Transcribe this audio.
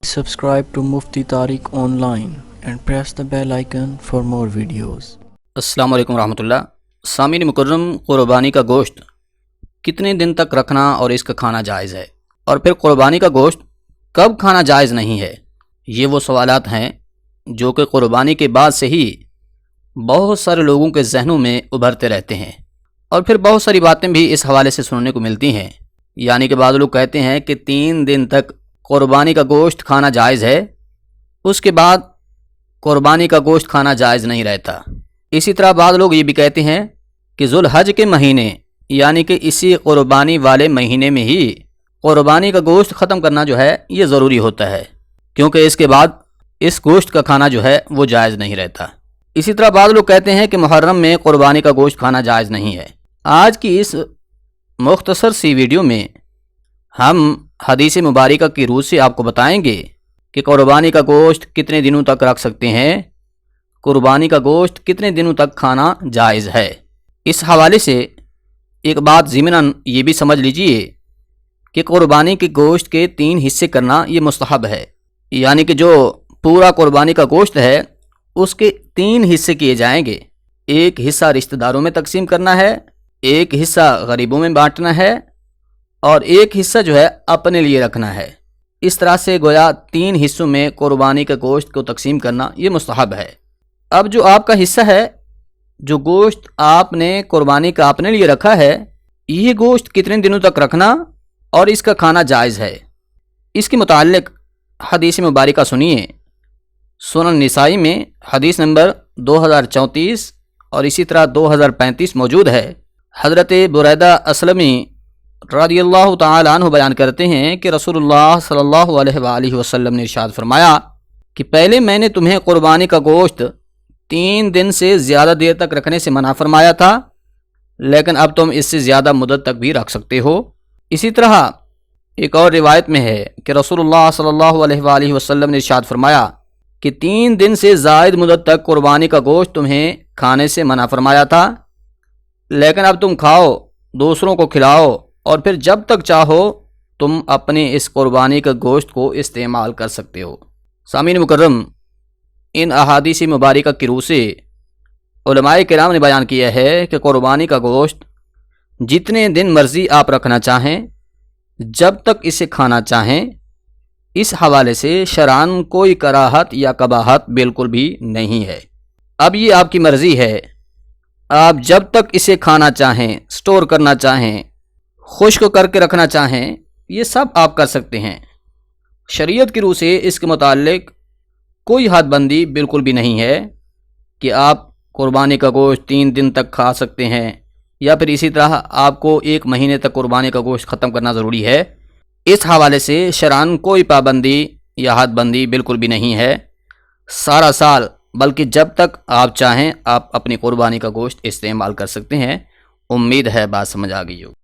Subscribe to Mufti Tariq Online and press the bell icon for more videos. السلام علیکم ورحمۃ اللہ۔ سامعین مکرم، قربانی کا گوشت کتنے دن تک رکھنا اور اس کا کھانا جائز ہے، اور پھر قربانی کا گوشت کب کھانا جائز نہیں ہے، یہ وہ سوالات ہیں جو کہ قربانی کے بعد سے ہی بہت سارے لوگوں کے ذہنوں میں ابھرتے رہتے ہیں، اور پھر بہت ساری باتیں بھی اس حوالے سے سننے کو ملتی ہیں۔ یعنی کہ بعض لوگ کہتے ہیں کہ 3 دن تک قربانی کا گوشت کھانا جائز ہے، اس کے بعد قربانی کا گوشت کھانا جائز نہیں رہتا۔ اسی طرح بعض لوگ یہ بھی کہتے ہیں کہ ذوالحج کے مہینے یعنی کہ اسی قربانی والے مہینے میں ہی قربانی کا گوشت ختم کرنا جو ہے یہ ضروری ہوتا ہے، کیونکہ اس کے بعد اس گوشت کا کھانا جو ہے وہ جائز نہیں رہتا۔ اسی طرح بعض لوگ کہتے ہیں کہ محرم میں قربانی کا گوشت کھانا جائز نہیں ہے۔ آج کی اس مختصر سی ویڈیو میں ہم حدیث مبارکہ کی روح سے آپ کو بتائیں گے کہ قربانی کا گوشت کتنے دنوں تک رکھ سکتے ہیں، قربانی کا گوشت کتنے دنوں تک کھانا جائز ہے۔ اس حوالے سے ایک بات ضمناً یہ بھی سمجھ لیجئے کہ قربانی کے گوشت کے 3 حصے کرنا یہ مستحب ہے، یعنی کہ جو پورا قربانی کا گوشت ہے اس کے 3 حصے کیے جائیں گے۔ ایک حصہ رشتہ داروں میں تقسیم کرنا ہے، ایک حصہ غریبوں میں بانٹنا ہے، اور ایک حصہ جو ہے اپنے لیے رکھنا ہے۔ اس طرح سے گویا 3 حصوں میں قربانی کے گوشت کو تقسیم کرنا یہ مستحب ہے۔ اب جو آپ کا حصہ ہے، جو گوشت آپ نے قربانی کا اپنے لیے رکھا ہے، یہ گوشت کتنے دنوں تک رکھنا اور اس کا کھانا جائز ہے، اس کے متعلق حدیث مبارکہ سنیے۔ سنن نسائی میں حدیث نمبر 2034 اور اسی طرح 2035 موجود ہے۔ حضرت بریدہ اسلمی رضی اللہ تعالی عنہ بیان کرتے ہیں کہ رسول اللہ صلی اللہ علیہ وآلہ وسلم نے ارشاد فرمایا کہ پہلے میں نے تمہیں قربانی کا گوشت 3 دن سے زیادہ دیر تک رکھنے سے منع فرمایا تھا، لیکن اب تم اس سے زیادہ مدت تک بھی رکھ سکتے ہو۔ اسی طرح ایک اور روایت میں ہے کہ رسول اللہ صلی اللہ علیہ وآلہ وسلم نے ارشاد فرمایا کہ 3 دن سے زائد مدت تک قربانی کا گوشت تمہیں کھانے سے منع فرمایا تھا، لیکن اب تم کھاؤ، دوسروں کو کھلاؤ، اور پھر جب تک چاہو تم اپنے اس قربانی کا گوشت کو استعمال کر سکتے ہو۔ سامعین مکرم، ان احادیث مبارکہ کی روح سے علماء کرام نے بیان کیا ہے کہ قربانی کا گوشت جتنے دن مرضی آپ رکھنا چاہیں، جب تک اسے کھانا چاہیں، اس حوالے سے شرعاً کوئی کراہت یا قباحت بالکل بھی نہیں ہے۔ اب یہ آپ کی مرضی ہے، آپ جب تک اسے کھانا چاہیں، سٹور کرنا چاہیں، خشک کر کے رکھنا چاہیں، یہ سب آپ کر سکتے ہیں۔ شریعت کی روح سے اس کے متعلق کوئی حد بندی بالکل بھی نہیں ہے کہ آپ قربانی کا گوشت 3 دن تک کھا سکتے ہیں، یا پھر اسی طرح آپ کو 1 مہینے تک قربانی کا گوشت ختم کرنا ضروری ہے۔ اس حوالے سے شرعاً کوئی پابندی یا حد بندی بالکل بھی نہیں ہے۔ سارا سال بلکہ جب تک آپ چاہیں آپ اپنی قربانی کا گوشت استعمال کر سکتے ہیں۔ امید ہے بات سمجھ آ گئی ہو۔